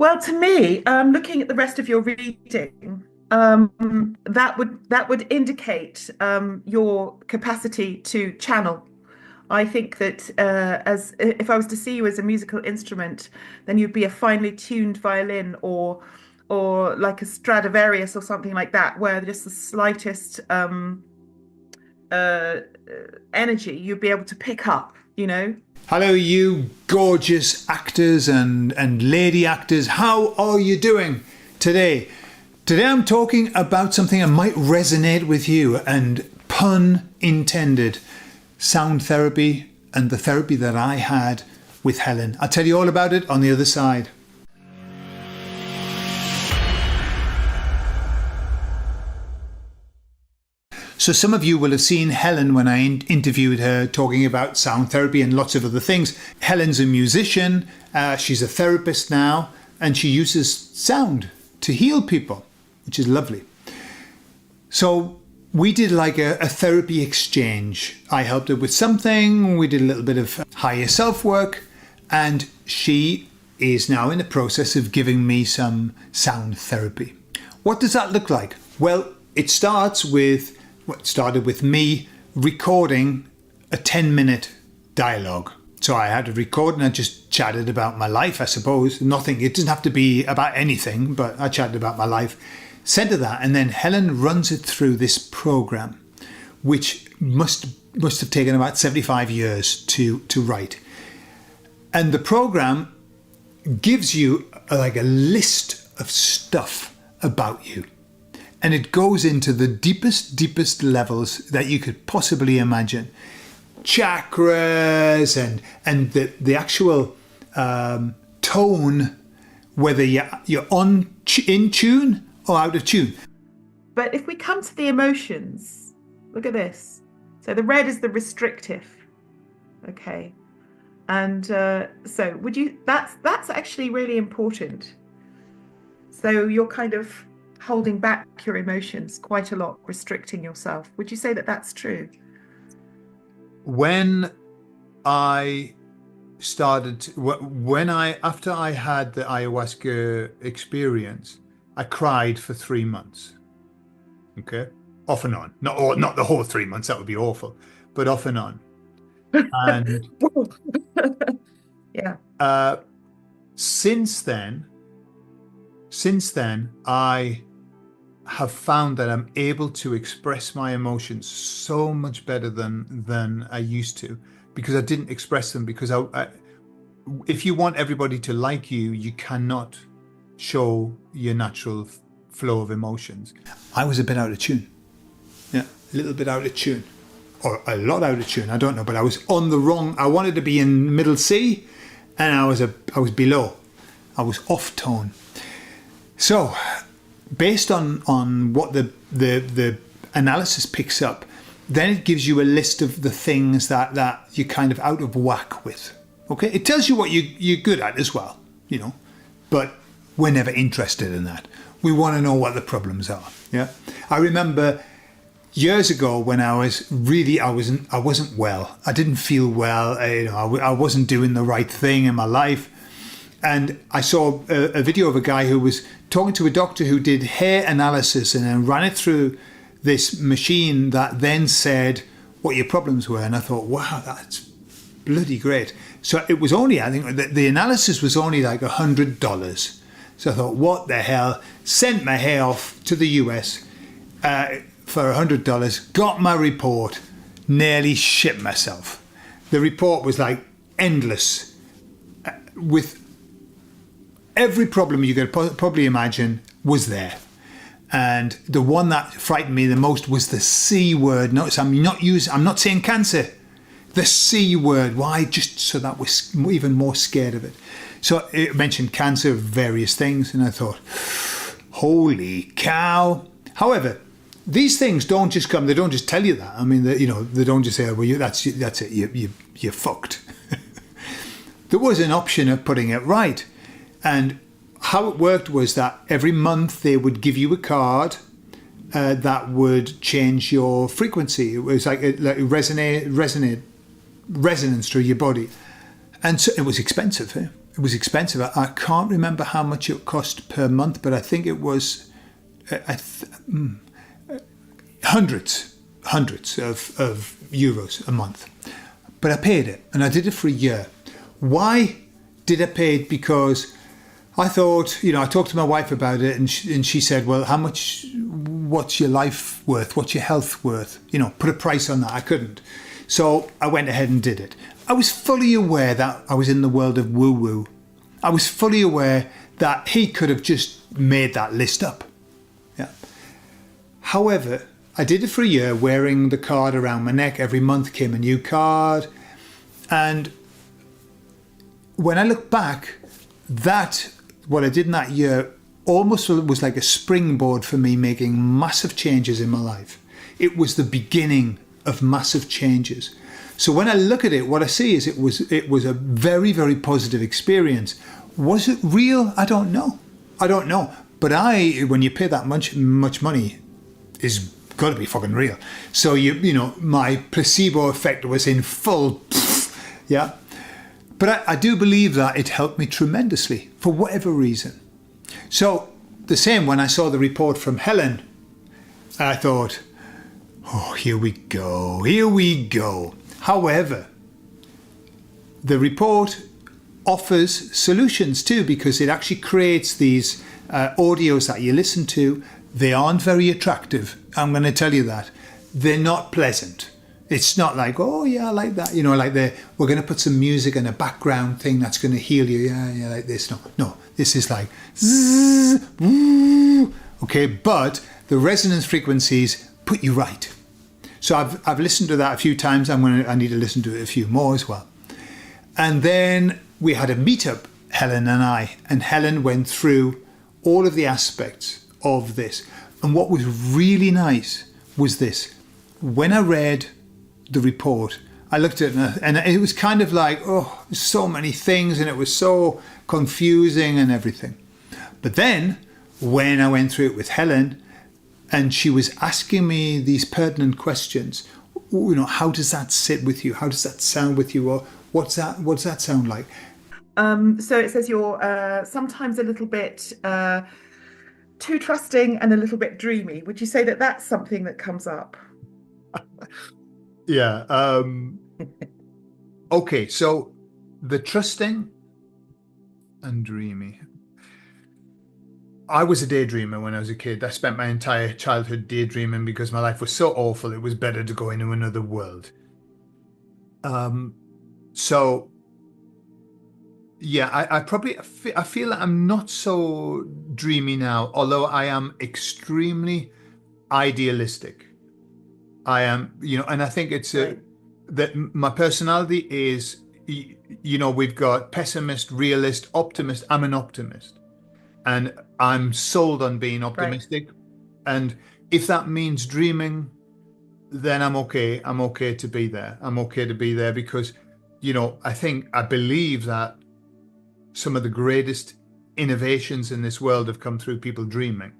Well, to me, looking at the rest of your reading, that would indicate your capacity to channel. I think that as if I was to see you as a musical instrument, then you'd be a finely tuned violin or like a Stradivarius or something like that, where just the slightest uh, energy you'd be able to pick up, you know? Hello, you gorgeous actors and lady actors. How are you doing today? Today I'm talking about something that might resonate with you, and pun intended, sound therapy and the therapy that I had with Helen. I'll tell you all about it on the other side. So some of you will have seen Helen when I interviewed her talking about sound therapy and lots of other things. Helen's a musician, she's a therapist now, and she uses sound to heal people, which is lovely. So we did like a therapy exchange. I helped her with something, we did a little bit of higher self work, and she is now in the process of giving me some sound therapy. What does that look like? Well, it started with me recording a 10-minute dialogue. So I had a record and I just chatted about my life, I suppose. Nothing, it doesn't have to be about anything, but I chatted about my life. Sent her that, and then Helen runs it through this program, which must have taken about 75 years to write. And the program gives you like a list of stuff about you. And it goes into the deepest levels that you could possibly imagine. Chakras and the actual tone, whether you're in tune or out of tune. But if we come to the emotions, look at this. So the red is the restrictive, okay? And so that's actually really important. So you're kind of holding back your emotions quite a lot, restricting yourself. Would you say that that's true? When I after I had the ayahuasca experience, I cried for 3 months. Okay, off and on. Not the whole 3 months. That would be awful, but off and on. And yeah. Since then, I have found that I'm able to express my emotions so much better than I used to, because I didn't express them. Because if you want everybody to like you, you cannot show your natural flow of emotions. I was a bit out of tune. Yeah, a little bit out of tune. Or a lot out of tune, I don't know, but I was on the wrong. I wanted to be in middle C, and I was below. I was off tone. So, based on what the analysis picks up, then it gives you a list of the things that you're kind of out of whack with. Okay, it tells you what you're good at as well, but we're never interested in that. We want to know what the problems are. Yeah, I remember years ago when I wasn't well. I didn't feel well. I wasn't doing the right thing in my life. And I saw a video of a guy who was talking to a doctor who did hair analysis and then ran it through this machine that then said what your problems were. And I thought, wow, that's bloody great. So it was only, I think the analysis was only like $100. So I thought, what the hell? Sent my hair off to the US for $100, got my report, nearly shit myself. The report was like endless with every problem you could probably imagine was there. And the one that frightened me the most was the C word. Notice I'm not saying cancer. The C word. Why? Just so that we're even more scared of it. So it mentioned cancer, various things, and I thought, holy cow. However, these things don't just come. They don't just tell you that. I mean, they don't just say, oh, well, that's it. You're fucked. There was an option of putting it right. And how it worked was that every month they would give you a card that would change your frequency. It was like resonance through your body. And so it was expensive. it was expensive. I can't remember how much it cost per month, but I think it was hundreds of euros a month. But I paid it, and I did it for a year. Why did I pay it? Because I thought, I talked to my wife about it, and she said, well, what's your life worth? What's your health worth? Put a price on that. I couldn't. So I went ahead and did it. I was fully aware that I was in the world of woo-woo. I was fully aware that he could have just made that list up. Yeah. However, I did it for a year, wearing the card around my neck. Every month came a new card. And when I look back, what I did in that year almost was like a springboard for me making massive changes in my life. It was the beginning of massive changes. So when I look at it, what I see is it was a very, very positive experience. Was it real? I don't know. But when you pay that much money, is got to be fucking real. So my placebo effect was in full. Yeah. But I do believe that it helped me tremendously for whatever reason. So the same when I saw the report from Helen, I thought, oh, here we go. However, the report offers solutions too, because it actually creates these audios that you listen to. They aren't very attractive. I'm going to tell you that. They're not pleasant. It's not like, oh yeah, I like that. We're going to put some music and a background thing that's going to heal you. Yeah, like this. No, this is like, zzz, woo. Okay, but the resonance frequencies put you right. So I've listened to that a few times. I need to listen to it a few more as well. And then we had a meetup, Helen and I, and Helen went through all of the aspects of this. And what was really nice was this. When I read the report, I looked at it and it was kind of like, oh, so many things, and it was so confusing and everything. But then when I went through it with Helen, and she was asking me these pertinent questions, how does that sit with you? How does that sound with you? Or what's that sound like? So it says you're sometimes a little bit too trusting and a little bit dreamy. Would you say that that's something that comes up? Yeah. Okay, so the trusting and dreamy. I was a daydreamer when I was a kid. I spent my entire childhood daydreaming because my life was so awful. It was better to go into another world. So yeah, I feel that I'm not so dreamy now, although I am extremely idealistic. I am, and I think it's that my personality is, we've got pessimist, realist, optimist. I'm an optimist. And I'm sold on being optimistic. Right. And if that means dreaming, then I'm okay. I'm okay to be there. I'm okay to be there because, I believe that some of the greatest innovations in this world have come through people dreaming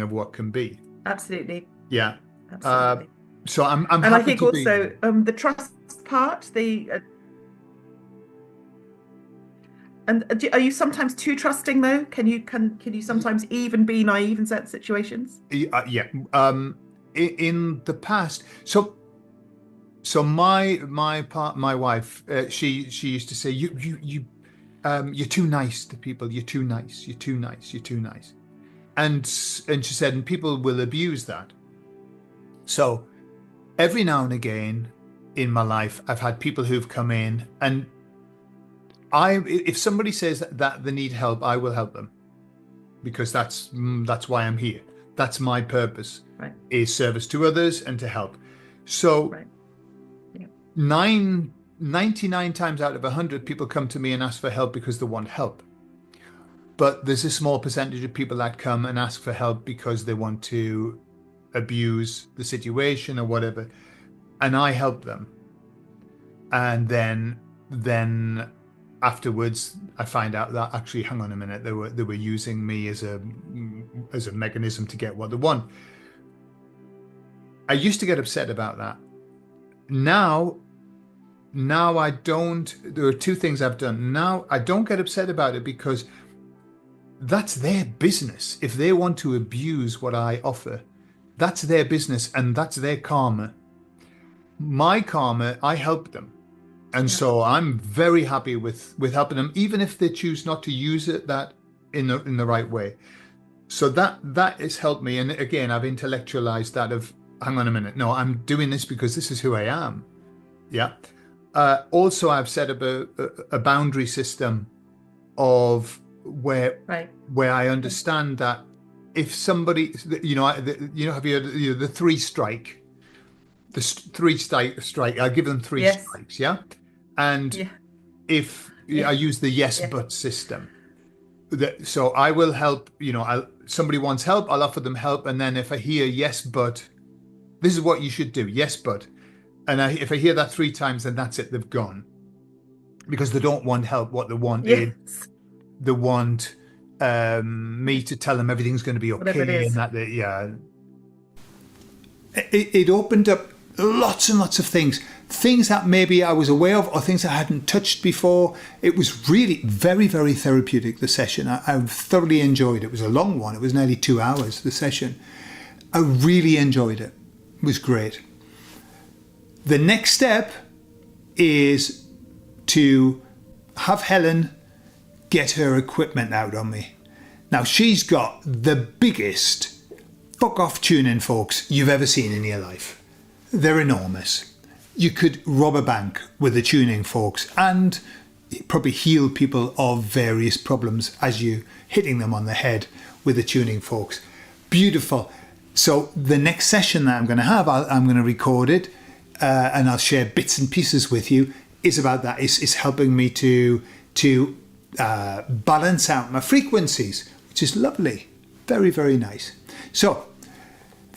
of what can be. Absolutely. Yeah. Absolutely. So I'm and happy I think to also the trust part, And are you sometimes too trusting though? Can you sometimes even be naive in certain situations? Yeah. In the past, so my wife, she used to say, you're too nice to people. You're too nice. You're too nice. You're too nice. And she said, and people will abuse that. So every now and again in my life, I've had people who've come in, and if somebody says that they need help, I will help them, because that's why I'm here. That's my purpose, right. Is service to others and to help. So right. Yeah. 99 times out of 100, people come to me and ask for help because they want help. But there's a small percentage of people that come and ask for help because they want to abuse the situation or whatever, and I help them. And then afterwards, I find out that actually, hang on a minute, they were using me as a mechanism to get what they want. I used to get upset about that. Now, now I don't, there are two things I've done. Now I don't get upset about it because that's their business. If they want to abuse what I offer, that's their business and that's their karma. My karma, I help them. And so I'm very happy with helping them, even if they choose not to use it that in the right way. So that has helped me. And again, I've intellectualized that of, hang on a minute, no, I'm doing this because this is who I am. Yeah. Also, I've set up a boundary system of where I understand that if somebody, have you heard the three strike? The three strike. I give them three strikes, yeah. And if I use the yes but system, so I will help. Somebody wants help, I'll offer them help, and then if I hear yes but, this is what you should do. Yes but, and if I hear that 3 times, then that's it. They've gone because they don't want help. What they want is they want me to tell them everything's going to be okay, and that it opened up lots and lots of things that maybe I was aware of or things I hadn't touched before. It was really very, very therapeutic, the session. I thoroughly enjoyed it. It was a long one. It was nearly 2 hours, the session. I really enjoyed it. It was great. The next step is to have Helen get her equipment out on me. Now, she's got the biggest fuck-off tuning forks you've ever seen in your life. They're enormous. You could rob a bank with the tuning forks and probably heal people of various problems as you hitting them on the head with the tuning forks. Beautiful. So the next session that I'm going to have, I'm going to record it and I'll share bits and pieces with you, is about that. Is helping me to balance out my frequencies, which is lovely. Very, very nice. So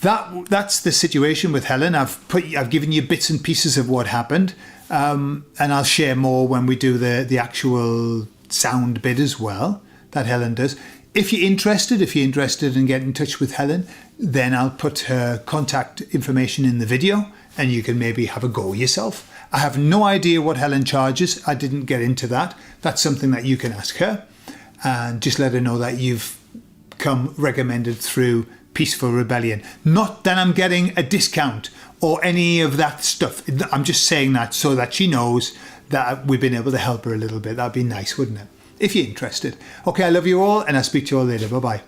that's the situation with Helen. I've given you bits and pieces of what happened, and I'll share more when we do the actual sound bit as well that Helen does. If you're interested in getting in touch with Helen, then I'll put her contact information in the video, and you can maybe have a go yourself. I have no idea what Helen charges. I didn't get into that. That's something that you can ask her, and just let her know that you've come recommended through Peaceful Rebellion. Not that I'm getting a discount or any of that stuff. I'm just saying that so that she knows that we've been able to help her a little bit. That'd be nice, wouldn't it? If you're interested. Okay, I love you all, and I'll speak to you all later. Bye-bye.